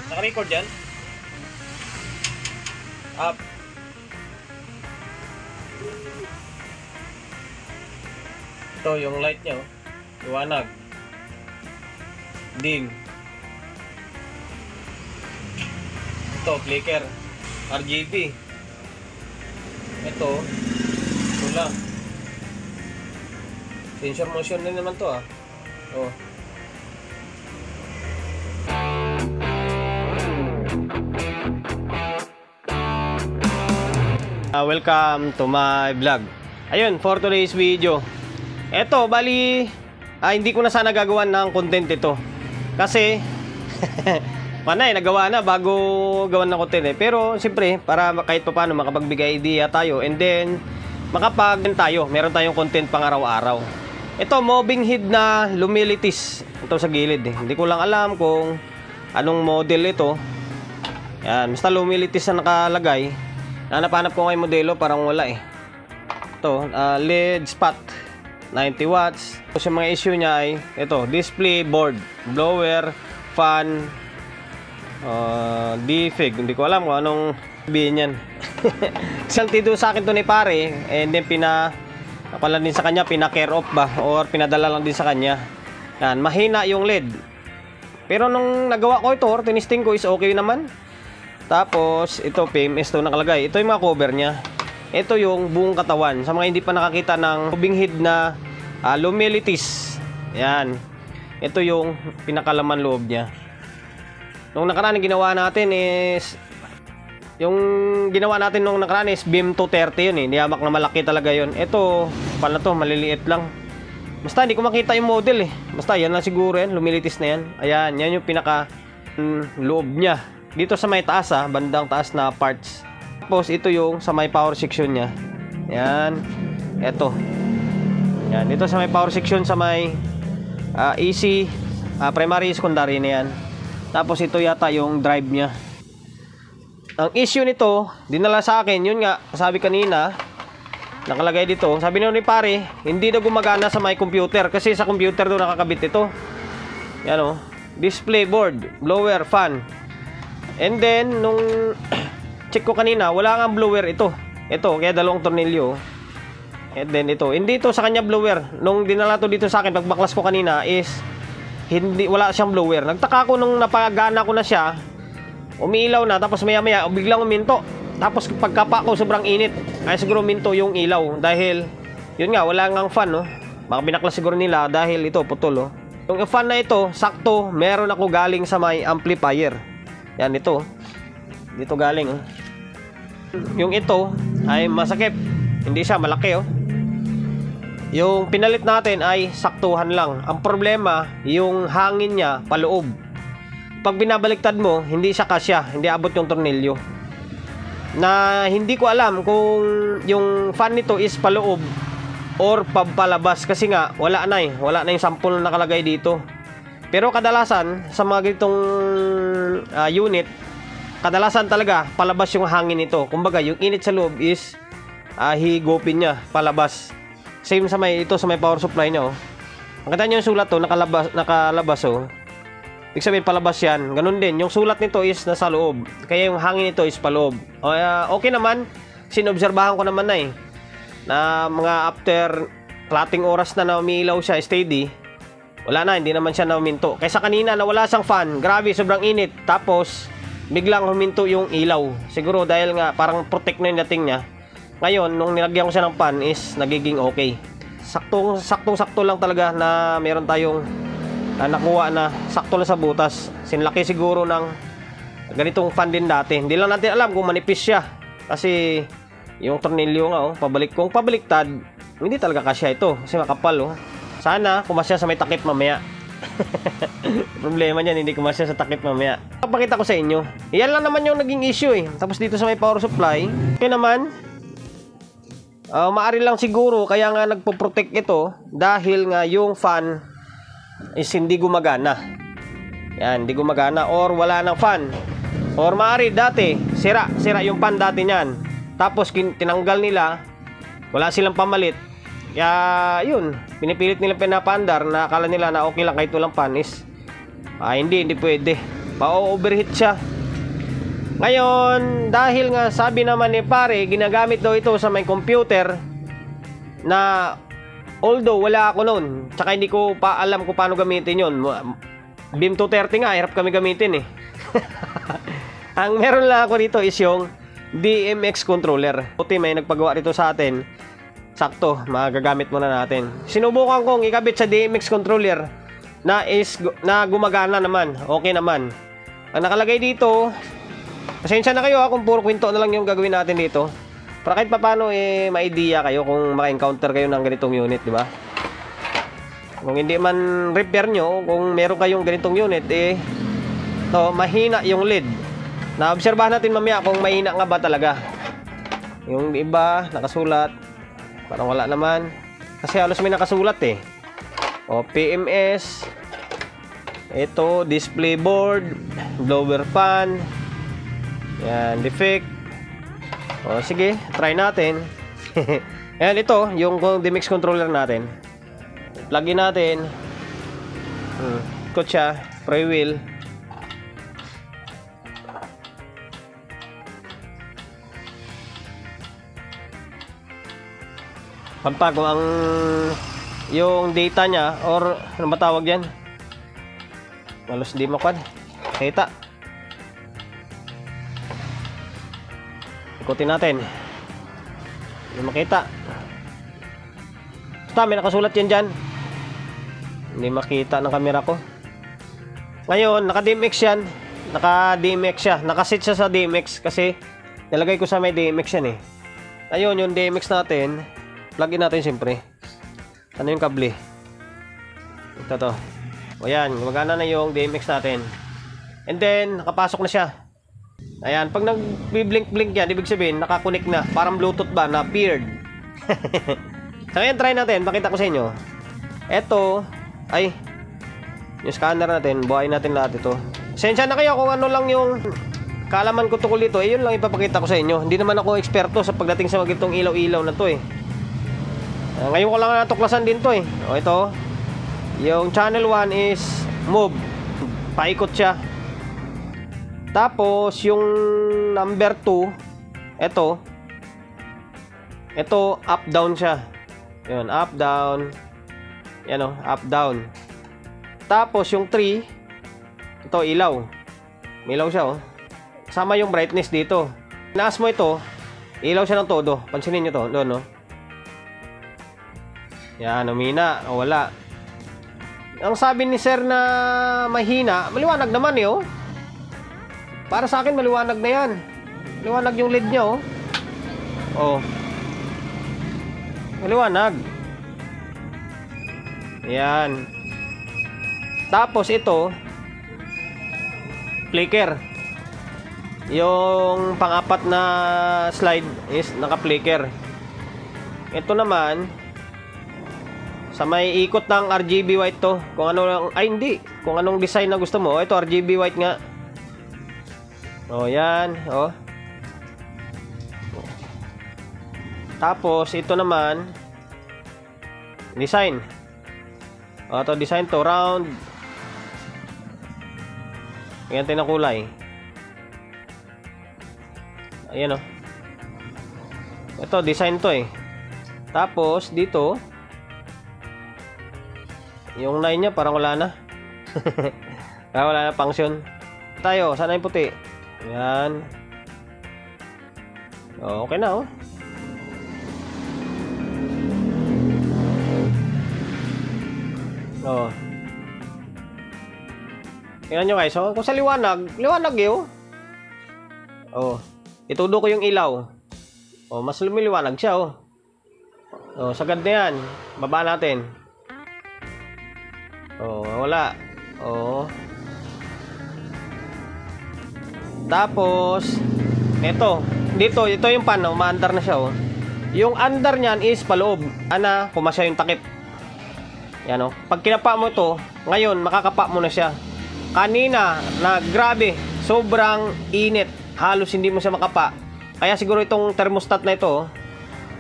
Naka-record yan? Up. Ito yung light niya, oh. Liwanag. Dim. Ito, flicker. RGB. Ito, wala. Sensor motion din naman to, ah. Oh. Welcome to my vlog. Ayun, for today's video. Eto, bali hindi ko na sana gagawan ng content ito. Kasi panay, nagawa na bago gawan ng content eh. Pero siyempre, para kahit pa paano makapagbigay idea tayo. And then, meron tayong content pang araw-araw. Ito, mobbing head na lumilitis. Ito sa gilid eh. Hindi ko lang alam kung anong model ito. Yan, basta lumilitis na nakalagay. Hanap-hanap ko ngayon modelo, parang wala eh. Ito, LED spot 90 watts. So, yung mga issue niya ay ito, display board, blower, fan, defig. Hindi ko alam kung anong sabihin yan. Saltido sa akin to ni pare, and then napala din sa kanya, pina-care off ba or pinadala lang din sa kanya. Yan, mahina yung LED. Pero nung nagawa ko ito, or tinisting ko, is okay naman. Tapos, ito, PMS to nakalagay. Ito yung mga cover niya. Ito yung buong katawan. Sa mga hindi pa nakakita ng mobbing head na lumilitis. Yan. Ito yung pinakalaman loob niya. Nung nakaraan, ginawa natin is nung nakaraan is BIM 230 yun eh. Niyamak na malaki talaga yun. Ito, pala to, maliliit lang. Basta hindi ko makita yung model eh. Basta yan lang siguro yan. Lumilitis na yan. Ayan, yan yung pinaka loob niya. Dito sa may taas bandang taas na parts. Tapos ito yung sa may power section niya. Yan. Ito. Yan, dito sa may power section sa may AC, primary, secondary na yan. Tapos ito yata yung drive niya. Ang issue nito, dinala sa akin, yun nga, sabi kanina, nakalagay dito. Sabi nyo ni pare, hindi na gumagana sa may computer kasi sa computer doon nakakabit ito. Yan o. Display board, blower, fan. And then, nung check ko kanina, wala nga blower ito. Ito, kaya dalawang tornilyo. And then ito, hindi ito sa kanya blower. Nung dinala to dito sa akin, pagbaklas ko kanina is, wala siyang blower. Nagtaka ko nung napagana ko na siya, umiilaw na, tapos maya maya, biglang uminto. Tapos pagkapa ko, sobrang init. Kaya siguro uminto yung ilaw. Dahil, yun nga, wala ngang fan, no? Baka binaklas siguro nila dahil ito, putol, oh. Yung fan na ito, sakto, meron ako galing sa may amplifier. Yan, ito. Dito galing, oh. Yung ito ay masakit. Hindi siya malaki, oh. Yung pinalit natin ay saktuhan lang. Ang problema, yung hangin niya paloob. Pag binabaliktad mo, hindi siya kasya. Hindi abot yung tornilyo. Na hindi ko alam kung yung fan nito is paloob or papalabas. Kasi nga, wala na eh. Wala na yung sample na nakalagay dito. Pero kadalasan sa mga ganitong unit, kadalasan talaga palabas yung hangin nito. Kumbaga yung init sa loob is higopin niya palabas. Same sa may power supply niya, oh. Nakita niyo yung sulat to, nakalabas oh. Ibig sabihin palabas yan. Ganun din, yung sulat nito is nasa loob. Kaya yung hangin nito is paloob. Okay naman, sinobserbahan ko naman na eh. Na mga after klating oras na umiilaw siya steady, wala na, hindi naman siya nauminto. Kaysa kanina na wala siyang fan, grabe, sobrang init. Tapos, biglang huminto yung ilaw. Siguro dahil nga parang protect na yung dating niya. Ngayon, nung nilagyan ko siya ng fan is nagiging okay. Saktong-sakto lang talaga na meron tayong nakuha na sakto lang sa butas. Sinlaki siguro ng ganitong fan din dati. Hindi lang natin alam kung manipis siya. Kasi yung tornilyo nga, oh, kung pabaliktad, hindi talaga kasya ito. Kasi makapal, oh. Sana kumasya sa may takip mamaya. Problema niyan, hindi kumasya sa takip mamaya. Papakita ko sa inyo. Yan lang naman yung naging issue eh. Tapos dito sa may power supply, okay naman. Maari lang siguro kaya nga nagpo-protect ito dahil nga yung fan is hindi gumagana. Yan, hindi gumagana or wala nang fan. Or maari dati, sira yung fan dati niyan. Tapos tinanggal nila, wala silang pamalit. Kaya yun, pinipilit nila pinapandar na akala nila na okay lang kahit walang panis. Hindi pwede. ma-overheat siya. Ngayon, dahil nga sabi naman ni pare, ginagamit daw ito sa may computer na although wala ako noon, tsaka hindi ko pa alam kung paano gamitin yun. BIM 230 nga, hirap kami gamitin eh. Ang meron lang ako dito is yung DMX controller. Puti may nagpagawa dito sa atin. Sakto, magagamit muna natin. Sinubukan kong ikabit sa DMX controller na gumagana naman. Okay naman. Ang nakalagay dito, pasensya na kayo kung puro kwento na lang yung gagawin natin dito. Para kahit paano ma-idea kayo kung maka-encounter kayo ng ganitong unit, di ba? Kung hindi man repair nyo, kung meron kayong ganitong unit, mahina yung lead. Na-obserbahan natin mamaya kung mahina nga ba talaga. Yung iba, nakasulat. Parang wala naman. Kasi halos may nakasulat eh. O, PMS. Ito, display board. Blower fan. Yan, defect. O, sige, try natin. Ayan, ito, yung DMX controller natin. Plug-in natin. Ikot siya, pre-wheel. Pagpag kung ang yung data niya or ano ba tawag yan? Malos di makuan. Kita. Ikutin natin. Hindi makita. Basta may nakasulat yan dyan. Hindi makita ng camera ko. Ngayon, naka-DMX yan. Naka-DMX siya. Nakasit siya sa DMX kasi nilagay ko sa may DMX yan eh. Ayun, yung DMX natin. Plug-in natin siyempre. Ano yung kable? Ito to. O yan, gumagana na yung DMX natin. And then, nakapasok na siya. Ayan, pag nag-blink-blink yan, ibig sabihin, nakakunik na. Parang Bluetooth ba, na-paired. So, ngayon, try natin. Pakita ko sa inyo. Ito, ay, yung scanner natin, buhayin natin lahat ito. Sensya na kayo kung ano lang yung kaalaman ko tukol dito. Yun lang ipapakita ko sa inyo. Hindi naman ako eksperto sa pagdating sa magitong ilaw-ilaw na to eh. Ngayon ko lang natuklasan din to eh. O ito, yung channel 1 is move. Paikot siya. Tapos yung number 2, ito up down siya. Yun, up down. Yan o, up down. Tapos yung 3, ito ilaw. May ilaw siya o. Kasama yung brightness dito. Naas mo ito, ilaw siya ng todo. Pansinin nyo to, doon no. Yan, umina. O, wala. Ang sabi ni sir na mahina, maliwanag naman eh, oh. Para sa akin, maliwanag na yan. Maliwanag yung LED niya, oh. Oh. Maliwanag. Yan. Tapos ito, flicker. Yung pang-apat na slide is naka-flicker. Ito naman, sa may ikot ng RGB white to. Kung ano lang, ay hindi. Kung anong design na gusto mo. Ito RGB white nga. O yan. O. Tapos ito naman design. O ito design to round. Ganyan na kulay. Ayan o. Ito design to eh. Tapos dito yung line niya parang wala na. Wala na function. Tayo, sana yung puti. Yan. Okay na oh. Oh. Tingnan nyo guys, oh. Kung sa liwanag yun. Oh. Itudo ko yung ilaw. Oh, mas lumiliwanag siya oh. Oh, sagad na yan. Baba natin. Oh, wala. Oh. Tapos ito yung pan, umaandar na siya oh. Yung andar niyan is paloob. Ana, pumasya yung takip. Yan oh. Pag kinapa mo ito, ngayon makakapa mo na siya. Kanina na grabe, sobrang init. Halos hindi mo siya makapa. Kaya siguro itong thermostat na ito oh.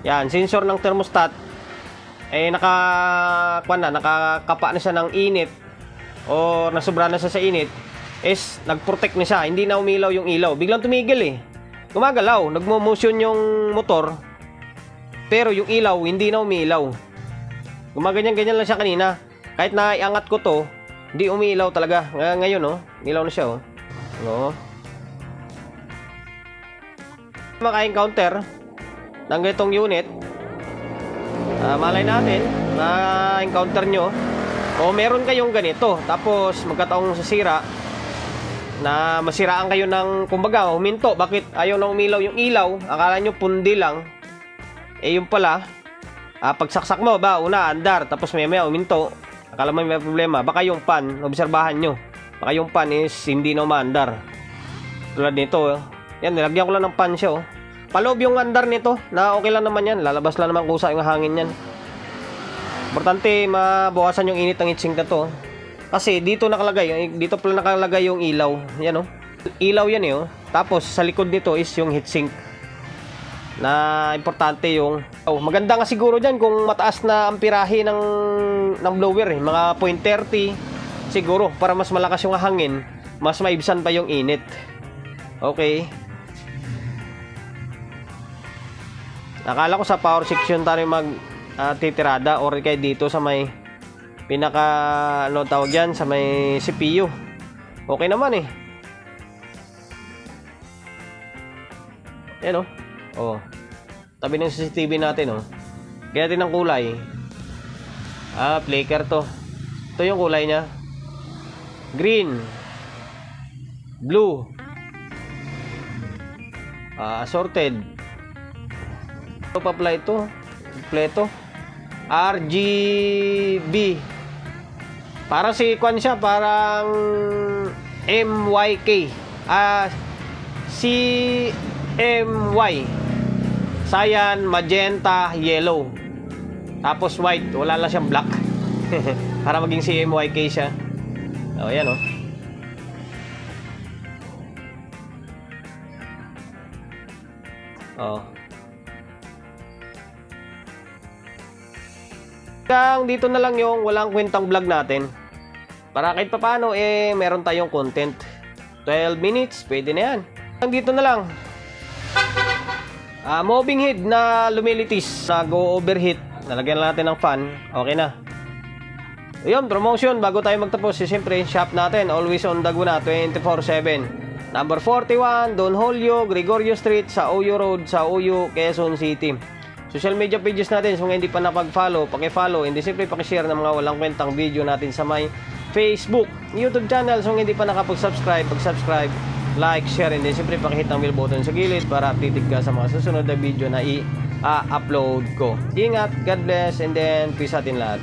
Yan, sensor ng thermostat nakakapa na siya ng init o nasobra na siya sa init, is nag-protect na siya, hindi na umilaw yung ilaw. Biglang tumigil eh. Gumagalaw, nagmo-motion yung motor. Pero yung ilaw, hindi na umilaw. Gumaganyan-ganyan lang siya kanina. Kahit na iangat ko to, hindi umilaw talaga. Ngayon, oh, ilaw na siya, oh. No. Maka-encounter ng ganitong unit. Malay natin, na-encounter nyo. O meron kayong ganito, tapos magkataong sasira, na masiraan kayo ng, kumbaga, huminto. Bakit ayaw na umilaw yung ilaw? Akala nyo pundi lang. Eh, yung pala, pagsaksak mo ba, una, andar, tapos maya uminto. Akala mo may problema. Baka yung pan, obserbahan nyo. Baka yung pan is hindi na umaandar. Tulad nito, yan, nilagyan ko lang ng pan siya, oh. Paloob yung andar nito, na okay lang naman yan. Lalabas lang naman kusa yung hangin yan. Importante, mabawasan yung init ng heatsink na to. Kasi dito nakalagay, dito pala nakalagay yung ilaw. Yan, oh. Ilaw yan, eh, oh. Tapos, sa likod nito is yung heatsink. Na importante yung maganda nga siguro dyan kung mataas na amperahe ng blower, eh. Mga 0.30 siguro, para mas malakas yung hangin, mas maibsan pa yung init. Okay. Nakala ko sa power section tayo titirada, or kaya dito sa may pinaka, ano tawag yan, sa may CPU. Okay naman, eh. Yan, oh. Oh, tabi ng CCTV natin, oh. Kaya natin ng kulay. Flicker to. Ito yung kulay niya. Green, blue, assorted. Ito pa pala ito, kompleto. RGB. Parang si Kwan siya, parang MYK. CMY. Cyan, magenta, yellow. Tapos white, wala lang siyang black. Para maging CMYK siya. Oh, yan, oh. Oh. Hanggang dito na lang yung walang kwentang vlog natin. Para kahit papaano, eh, meron tayong content. 12 minutes, pwede na yan. Hanggang dito na lang. Moving head na lumilitis, nag-overheat, nalagyan natin ng fan, okay na. Ayun, promotion, bago tayo magtapos, siyempre, shop natin, always on the go na, 24/7. Number 41, Don Julio, Gregorio Street, sa Oyo Road, sa Oyo, Quezon City. Social media pages natin, so mga hindi pa napag-follow, paki-follow, hindi siyempre paki-share ng mga walang kwentang video natin sa may Facebook, YouTube channel, so hindi pa nakapag-subscribe, pag-subscribe, like, share, and then siyempre pakihit ang bell button sa gilid para updated ka sa mga susunod na video na i-upload ko. Ingat, God bless, and then peace atin lahat.